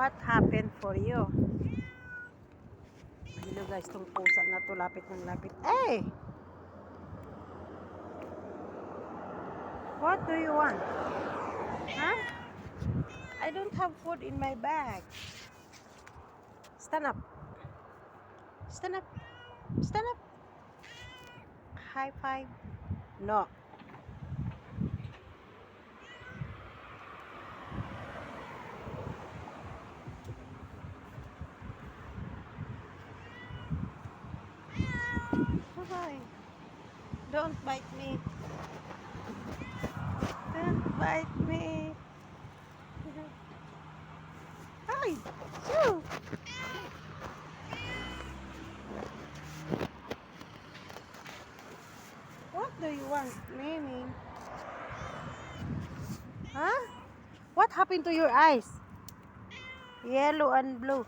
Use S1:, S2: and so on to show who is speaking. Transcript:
S1: What happened for you? Hello guys, tong pusa na to, lapit ng lapit. Hey! What do you want? Huh? I don't have food in my bag. Stand up. Stand up. Stand up. High five. No. Bye. Don't bite me. Don't bite me. Hi. Shoo. What do you want, Mimi? Huh? What happened to your eyes? Yellow and blue.